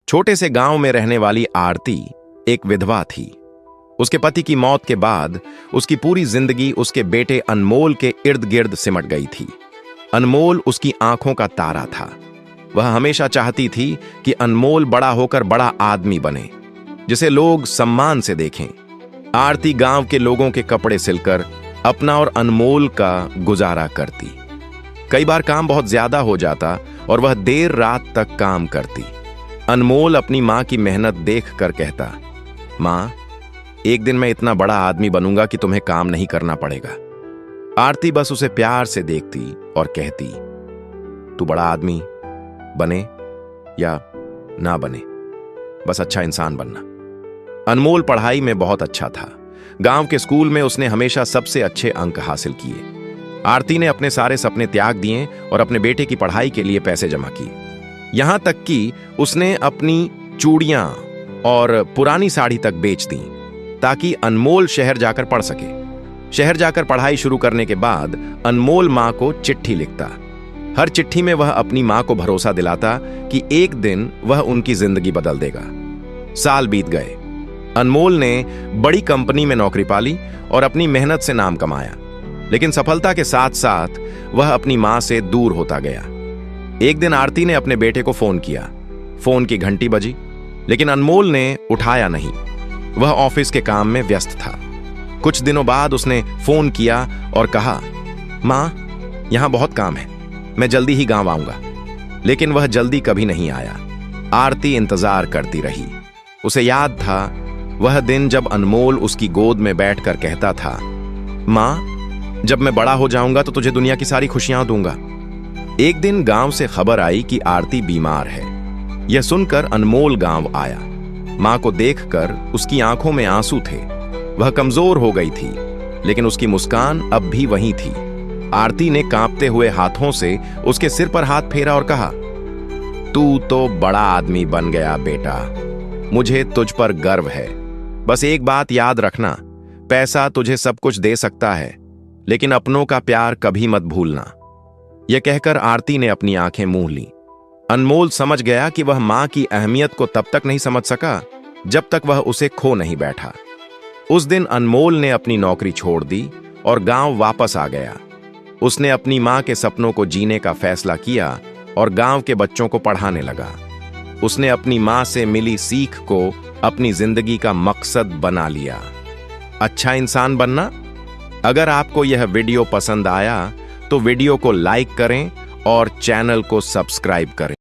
छोटे से गांव में रहने वाली आरती एक विधवा थी। उसके पति की मौत के बाद उसकी पूरी जिंदगी उसके बेटे अनमोल के इर्द गिर्द सिमट गई थी। अनमोल उसकी आंखों का तारा था। वह हमेशा चाहती थी कि अनमोल बड़ा होकर बड़ा आदमी बने, जिसे लोग सम्मान से देखें। आरती गांव के लोगों के कपड़े सिलकर अपना और अनमोल का गुजारा करती। कई बार काम बहुत ज्यादा हो जाता और वह देर रात तक काम करती। अनमोल अपनी मां की मेहनत देखकर कहता, मां, एक दिन मैं इतना बड़ा आदमी बनूंगा कि तुम्हें काम नहीं करना पड़ेगा। आरती बस उसे प्यार से देखती और कहती, तू बड़ा आदमी बने या ना बने, बस अच्छा इंसान बनना। अनमोल पढ़ाई में बहुत अच्छा था। गांव के स्कूल में उसने हमेशा सबसे अच्छे अंक हासिल किए। आरती ने अपने सारे सपने त्याग दिए और अपने बेटे की पढ़ाई के लिए पैसे जमा किए। यहां तक कि उसने अपनी चूड़ियां और पुरानी साड़ी तक बेच दी ताकि अनमोल शहर जाकर पढ़ सके। शहर जाकर पढ़ाई शुरू करने के बाद अनमोल मां को चिट्ठी लिखता। हर चिट्ठी में वह अपनी मां को भरोसा दिलाता कि एक दिन वह उनकी जिंदगी बदल देगा। साल बीत गए। अनमोल ने बड़ी कंपनी में नौकरी पाली और अपनी मेहनत से नाम कमाया, लेकिन सफलता के साथ साथ वह अपनी मां से दूर होता गया। एक दिन आरती ने अपने बेटे को फोन किया। फोन की घंटी बजी, लेकिन अनमोल ने उठाया नहीं। वह ऑफिस के काम में व्यस्त था। कुछ दिनों बाद उसने फोन किया और कहा, मां, यहां बहुत काम है, मैं जल्दी ही गांव आऊंगा। लेकिन वह जल्दी कभी नहीं आया। आरती इंतजार करती रही। उसे याद था वह दिन जब अनमोल उसकी गोद में बैठकर कहता था, मां, जब मैं बड़ा हो जाऊंगा तो तुझे दुनिया की सारी खुशियां दूंगा। एक दिन गांव से खबर आई कि आरती बीमार है। यह सुनकर अनमोल गांव आया। मां को देखकर उसकी आंखों में आंसू थे। वह कमजोर हो गई थी, लेकिन उसकी मुस्कान अब भी वहीं थी। आरती ने कांपते हुए हाथों से उसके सिर पर हाथ फेरा और कहा, तू तो बड़ा आदमी बन गया बेटा, मुझे तुझ पर गर्व है। बस एक बात याद रखना, पैसा तुझे सब कुछ दे सकता है, लेकिन अपनों का प्यार कभी मत भूलना। यह कहकर आरती ने अपनी आंखें मूंद लीं। अनमोल समझ गया कि वह मां की अहमियत को तब तक नहीं समझ सका जब तक वह उसे खो नहीं बैठा। उस दिन अनमोल ने अपनी नौकरी छोड़ दी और गांव वापस आ गया। उसने अपनी मां के सपनों को जीने का फैसला किया और गांव के बच्चों को पढ़ाने लगा। उसने अपनी मां से मिली सीख को अपनी जिंदगी का मकसद बना लिया। अच्छा इंसान बनना। अगर आपको यह वीडियो पसंद आया तो वीडियो को लाइक करें और चैनल को सब्सक्राइब करें।